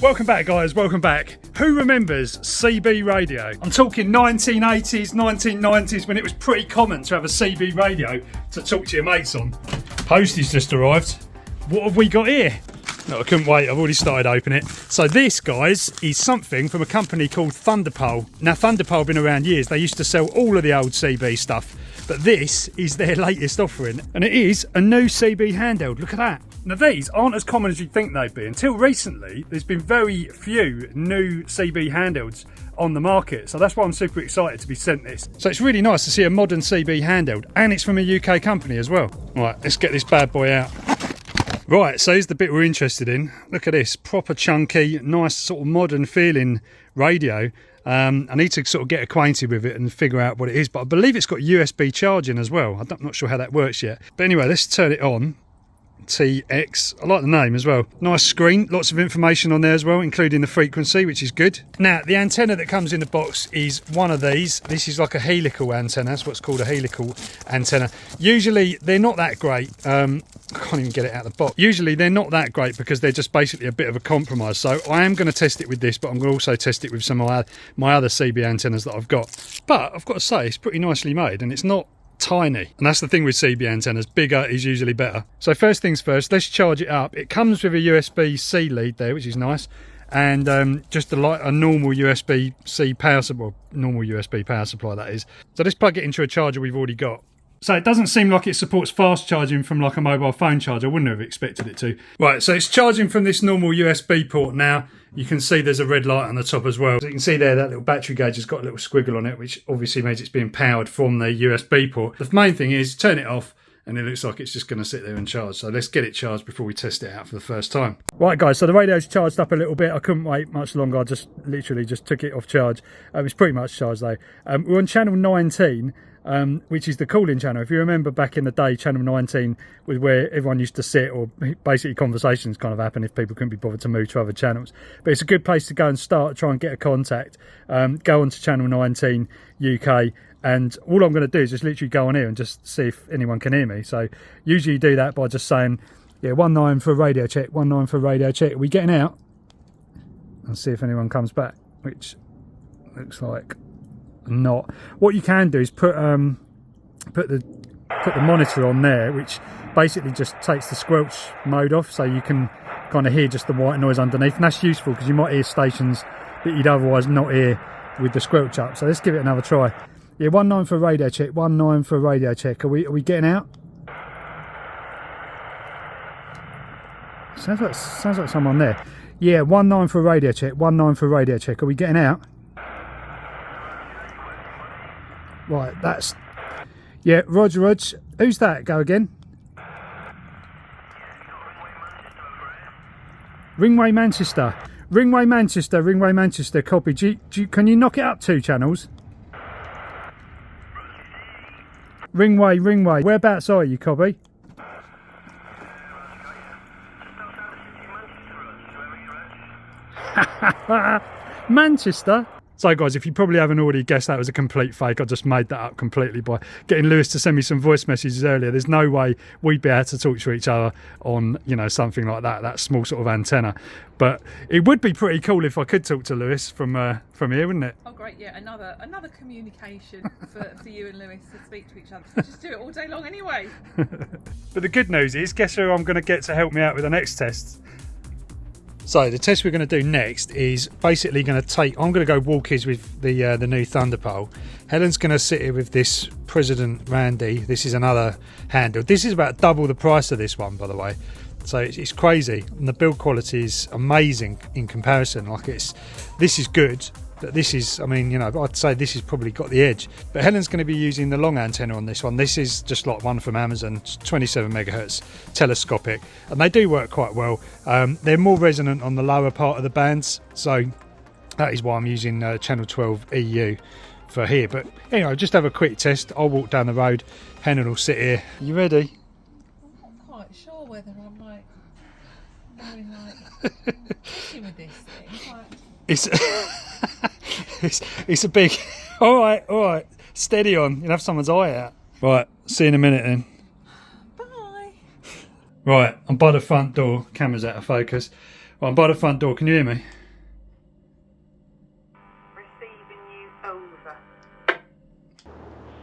Welcome back, guys, welcome back. Who remembers CB radio? I'm talking 1980s, 1990s, when it was pretty common to have a CB radio to talk to your mates on. Postage just arrived. What have we got here? No, I couldn't wait, I've already started opening it. So this, guys, is something from a company called Thunderpole. Now, Thunderpole have been around years. They used to sell all of the old CB stuff, but this is their latest offering, and it is a new CB handheld. Look at that. Now, these aren't as common as you'd think they'd be. Until recently, there's been very few new CB handhelds on the market, so that's why I'm super excited to be sent this. So it's really nice to see a modern CB handheld, and it's from a UK company as well. Right, let's get this bad boy out. Right, so here's the bit we're interested in. Look at this, proper chunky, nice sort of modern feeling radio. I need to sort of get acquainted with it and figure out what it is, but I believe it's got USB charging as well. I'm not sure how that works yet. But anyway, let's turn it on. TX, I like the name as well. Nice screen, lots of information on there as well, including the frequency, which is good. Now, the antenna that comes in the box is one of these. This is like a helical antenna. That's what's called a helical antenna. Usually they're not that great. I can't even get it out of the box. Usually they're not that great because they're just basically a bit of a compromise. So I am going to test it with this, but I'm going to also test it with some of my other CB antennas that I've got. But I've got to say, it's pretty nicely made, and it's not tiny, and that's the thing with CB antennas, bigger is usually better. So first things first, let's charge it up. It comes with a USB-C lead there, which is nice, and just a normal USB-C power supply, normal USB power supply that is. So let's plug it into a charger we've already got. So it doesn't seem like it supports fast charging from like a mobile phone charger. I wouldn't have expected it to. Right, so it's charging from this normal USB port now. You can see there's a red light on the top as well. So you can see there that little battery gauge has got a little squiggle on it, which obviously means it's being powered from the USB port. The main thing is turn it off, and it looks like it's just going to sit there and charge. So let's get it charged before we test it out for the first time. Right, guys, so the radio's charged up a little bit. I couldn't wait much longer. I just literally just took it off charge. It's pretty much charged though. We're on channel 19. Which is the calling channel. If you remember back in the day, channel 19 was where everyone used to sit, or basically conversations kind of happen if people couldn't be bothered to move to other channels. But it's a good place to go and start, try and get a contact. Go on to channel 19 UK, and all I'm going to do is just literally go on here and just see if anyone can hear me. So usually you do that by just saying, yeah, 19 for radio check, 19 for radio check. Are we getting out? And see if anyone comes back, which looks like not. What you can do is put the monitor on there, which basically just takes the squelch mode off, so you can kind of hear just the white noise underneath, and that's useful because you might hear stations that you'd otherwise not hear with the squelch up. So let's give it another try. Yeah, 19 for radio check, 19 for radio check. Are we getting out? Sounds like someone there. Yeah, 19 for radio check, 19 for radio check. Are we getting out? Right, that's... Yeah, Roger. Who's that? Go again. Ringway Manchester. Ringway Manchester, copy. Can you knock it up 2 channels? Ringway. Whereabouts are you, copy? Manchester? So guys, if you probably haven't already guessed, that was a complete fake. I just made that up completely by getting Lewis to send me some voice messages earlier. There's no way we'd be able to talk to each other on, you know, something like that small sort of antenna. But it would be pretty cool if I could talk to Lewis from here, wouldn't it? Oh great, yeah, another communication for you and Lewis to speak to each other. So just do it all day long anyway. But the good news is, guess who I'm going to get to help me out with the next test? So the test we're going to do next is basically going to take... I'm going to go walkies with the new Thunderpole. Helen's going to sit here with this President Randy. This is another handle. This is about double the price of this one, by the way. So it's crazy, and the build quality is amazing in comparison. Like this is good, but this is, I mean, you know, I'd say this has probably got the edge. But Helen's going to be using the long antenna on this one. This is just like one from Amazon, it's 27 megahertz telescopic, and they do work quite well. They're more resonant on the lower part of the bands, so that is why I'm using channel 12 EU for here. But anyway, just have a quick test. I'll walk down the road, Helen will sit here. You ready? I'm not quite sure whether I'm like with this thing. It's a big... all right, steady on. You'll have someone's eye out. Right, see you in a minute then. Bye. Right, I'm by the front door. Camera's out of focus. Well, I'm by the front door. Can you hear me? Receiving you over.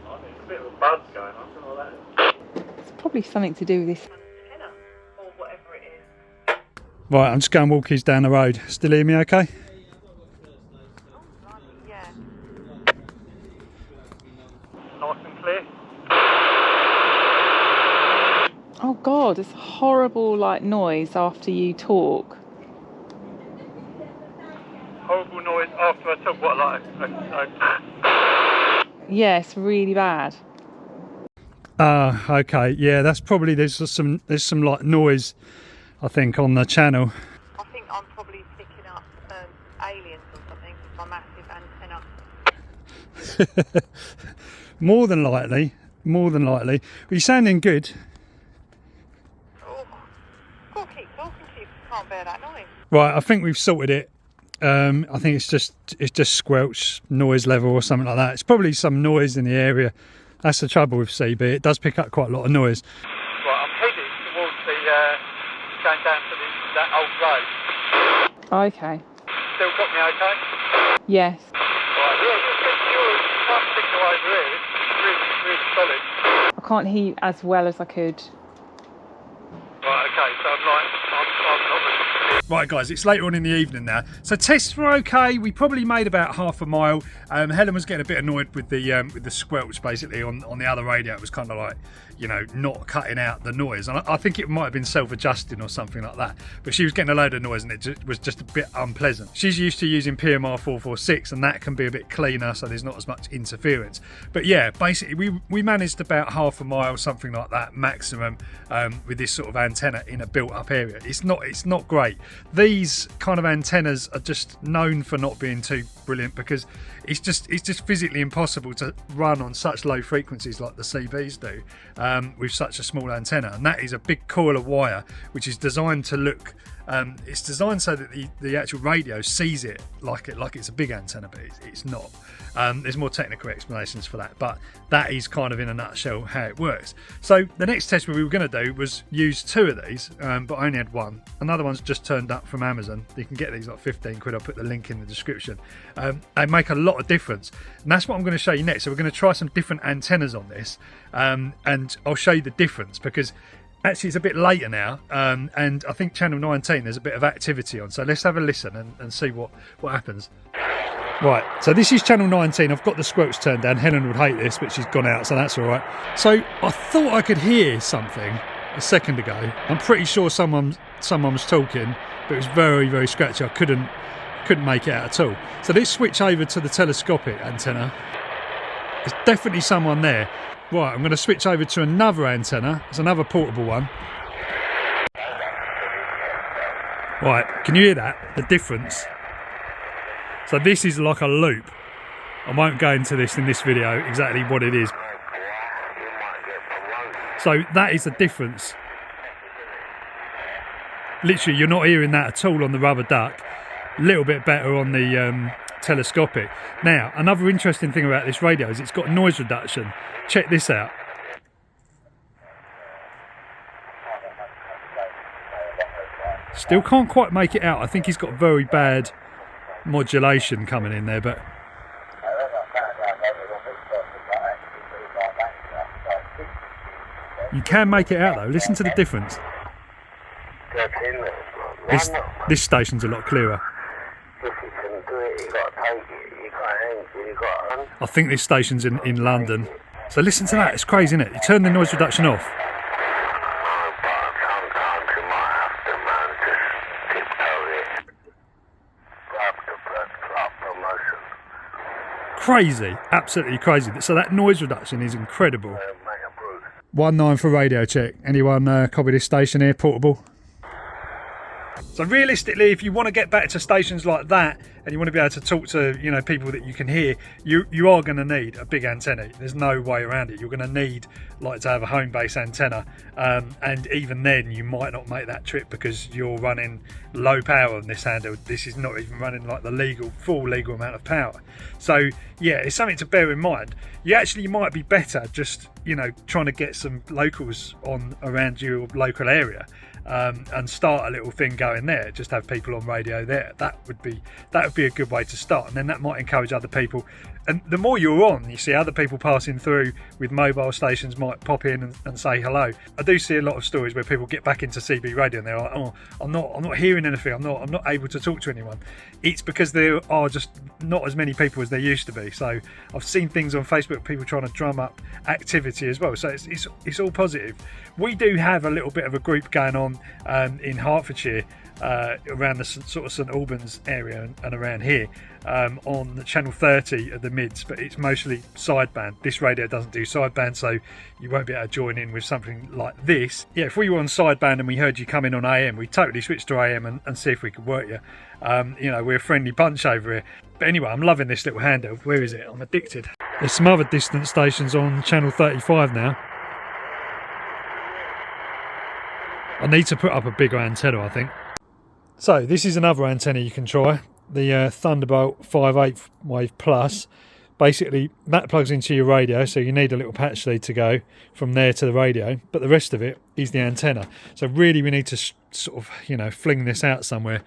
Oh, there's a bit of a buzz going on. I don't know what that is. It's probably something to do with this antenna or whatever it is. Right, I'm just going walkies down the road. Still hear me okay? Oh, right, yeah. Nice and clear. Oh God, it's a horrible like noise after you talk. Horrible noise after I talk. What, like Yeah, it's really bad. okay. Yeah, that's probably there's some like noise, I think, on the channel. I think I'm probably picking up aliens or something with my massive antenna. More than likely. Well, you're sounding good. Oh, go on, keep talking to you. Can't bear that noise. Right, I think we've sorted it. I think it's just squelch noise level or something like that. It's probably some noise in the area. That's the trouble with CB. It does pick up quite a lot of noise. Right, I'm heading towards going down to that old road. Okay. Still got me okay? Yes. Right, yeah, you're trying to signal over here. It's really solid. I can't hear you as well as I could. Right, okay, so I'm not Right guys, it's later on in the evening now. So tests were okay. We probably made about half a mile. Helen was getting a bit annoyed with the squelch basically on the other radio. It was kind of like, you know, not cutting out the noise. And I think it might have been self-adjusting or something like that. But she was getting a load of noise and it was just a bit unpleasant. She's used to using PMR 446 and that can be a bit cleaner, so there's not as much interference. But yeah, basically we managed about half a mile, something like that maximum, with this sort of antenna in a built-up area. It's not great. These kind of antennas are just known for not being too brilliant because it's just physically impossible to run on such low frequencies like the CBs do with such a small antenna, and that is a big coil of wire which is designed to look it's designed so that the actual radio sees it like it's a big antenna, but it's not. There's more technical explanations for that, but that is kind of in a nutshell how it works. So the next test we were going to do was use two of these, but I only had one. Another one's just turned up from Amazon. You can get these like 15 quid. I'll put the link in the description. They make a lot of difference, and that's what I'm going to show you next. So we're going to try some different antennas on this, and I'll show you the difference because actually it's a bit later now, and I think channel 19 there's a bit of activity on, so let's have a listen and see what happens. Right, so this is channel 19. I've got the squelch turned down. Helen would hate this, but she's gone out, so that's all right. So I thought I could hear something a second ago. I'm pretty sure someone was talking, but it was very, very scratchy. I couldn't make it out at all. So let's switch over to the telescopic antenna. There's definitely someone there. Right, I'm going to switch over to another antenna. It's another portable one. Right, can you hear that? The difference? So this is like a loop. I won't go into this in this video exactly what it is. So that is the difference. Literally, you're not hearing that at all on the rubber duck. A little bit better on the telescopic. Now, another interesting thing about this radio is it's got noise reduction. Check this out. Still can't quite make it out. I think he's got very bad modulation coming in there, but you can make it out though. Listen to the difference. This station's a lot clearer. I think this station's in London. So listen to that, it's crazy, isn't it? You turn the noise reduction off. Crazy, absolutely crazy. So that noise reduction is incredible. 19 for radio check. Anyone copy this station here, portable? So realistically, if you want to get back to stations like that and you want to be able to talk to, you know, people that you can hear, you are going to need a big antenna. There's no way around it. You're going to need like to have a home base antenna, and even then you might not make that trip because you're running low power on this handheld. This is not even running like the full legal amount of power. So yeah, it's something to bear in mind. You actually might be better just, you know, trying to get some locals on around your local area. and start a little thing going there. Just have people on radio there. That would be a good way to start, and then that might encourage other people. And the more you're on, you see other people passing through with mobile stations might pop in and say hello. I do see a lot of stories where people get back into CB radio and they're like, oh, I'm not hearing anything. I'm not able to talk to anyone. It's because there are just not as many people as there used to be. So I've seen things on Facebook, people trying to drum up activity as well. So it's all positive. We do have a little bit of a group going on in Hertfordshire, around the sort of St Albans area and around here, on the channel 30 of the mids, but it's mostly sideband. This radio doesn't do sideband, so you won't be able to join in with something like this. Yeah, if we were on sideband and we heard you come in on AM, we'd totally switch to AM and see if we could work you. You know, we're a friendly bunch over here. But anyway, I'm loving this little handheld. Where is it? I'm addicted. There's some other distant stations on channel 35 now. I need to put up a bigger antenna, I think. So this is another antenna you can try, the Thunderbolt 5/8 wave plus. Basically that plugs into your radio, so you need a little patch lead to go from there to the radio, but the rest of it is the antenna. So really we need to sort of, you know, fling this out somewhere.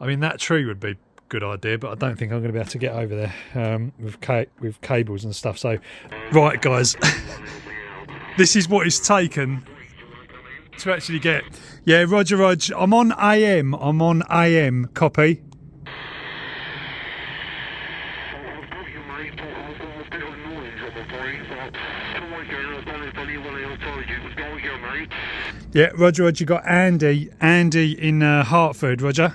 I mean, that tree would be a good idea, but I don't think I'm going to be able to get over there with cables and stuff. So right guys, this is what it's taken to actually get. Yeah, Roger, I'm on AM, copy. Yeah, Roger, you got Andy in Hartford, Roger.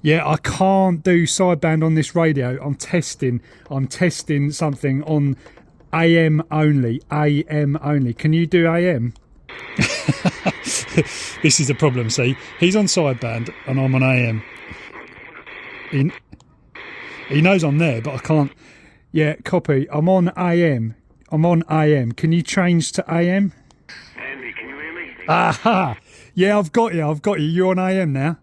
Yeah, I can't do sideband on this radio. I'm testing something on AM only. Can you do AM? This is a problem, see? He's on sideband and I'm on AM. He knows I'm there, but I can't. Yeah, copy. I'm on AM. Can you change to AM? Andy, can you hear me? Aha! Yeah, I've got you. You're on AM now.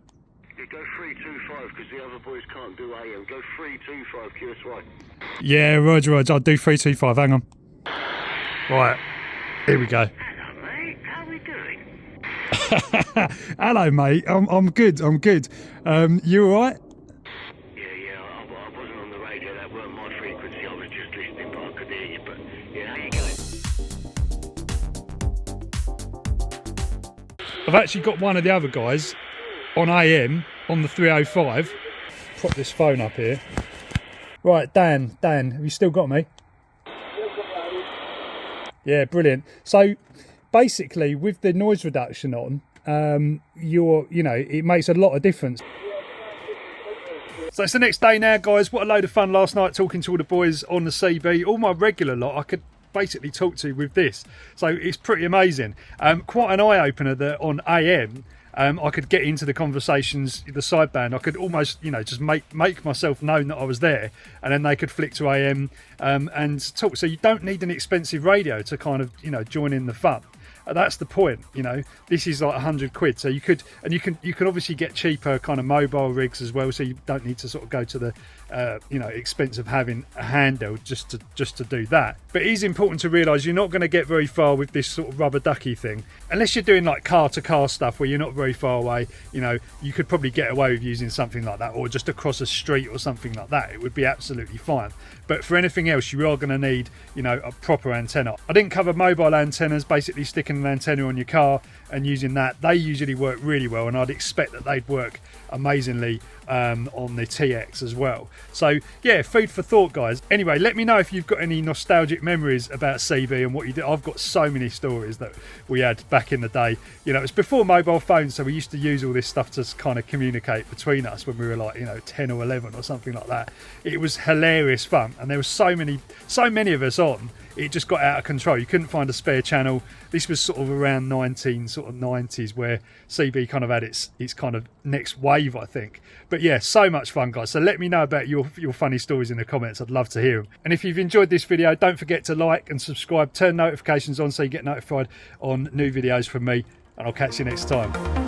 Go 325 because the other boys can't do AM. Go 325 QSY. Yeah, Roger, I'll do 325. Hang on. Right, here we go. Hello, mate. How are we doing? Hello, mate. I'm good. You all right? Yeah. I wasn't on the radio. That weren't my frequency. I was just listening, but I could hear you. But yeah, how you going? I've actually got one of the other guys on AM on the 305. Prop this phone up here. Right, Dan, have you still got me? Yeah, brilliant. So basically with the noise reduction on, it makes a lot of difference. So it's the next day now, guys. What a load of fun last night talking to all the boys on the CB. All my regular lot I could basically talk to with this, so it's pretty amazing. Quite an eye-opener that on AM I could get into the conversations, the sideband. I could almost, just make myself known that I was there, and then they could flick to AM and talk. So you don't need an expensive radio to kind of, join in the fun. That's the point. This is like 100 quid, so you could obviously get cheaper kind of mobile rigs as well, so you don't need to sort of go to the expense of having a handheld just to do that. But it is important to realise you're not going to get very far with this sort of rubber ducky thing unless you're doing like car to car stuff where you're not very far away. You could probably get away with using something like that, or just across a street or something like that. It would be absolutely fine. But for anything else, you are going to need a proper antenna. I didn't cover mobile antennas, basically sticking an antenna on your car and using that. They usually work really well, and I'd expect that they'd work amazingly on the TX as well. So yeah, food for thought, guys. Anyway, let me know if you've got any nostalgic memories about CB and what you did. I've got so many stories that we had back in the day. It was before mobile phones, so we used to use all this stuff to kind of communicate between us when we were like 10 or 11 or something like that. It was hilarious fun, and there was so many of us on. It just got out of control. You couldn't find a spare channel. This was sort of around 1990s where CB kind of had its kind of next wave, I think. But yeah, so much fun, guys. So let me know about your funny stories in the comments. I'd love to hear them. And if you've enjoyed this video, don't forget to like and subscribe. Turn notifications on so you get notified on new videos from me. And I'll catch you next time.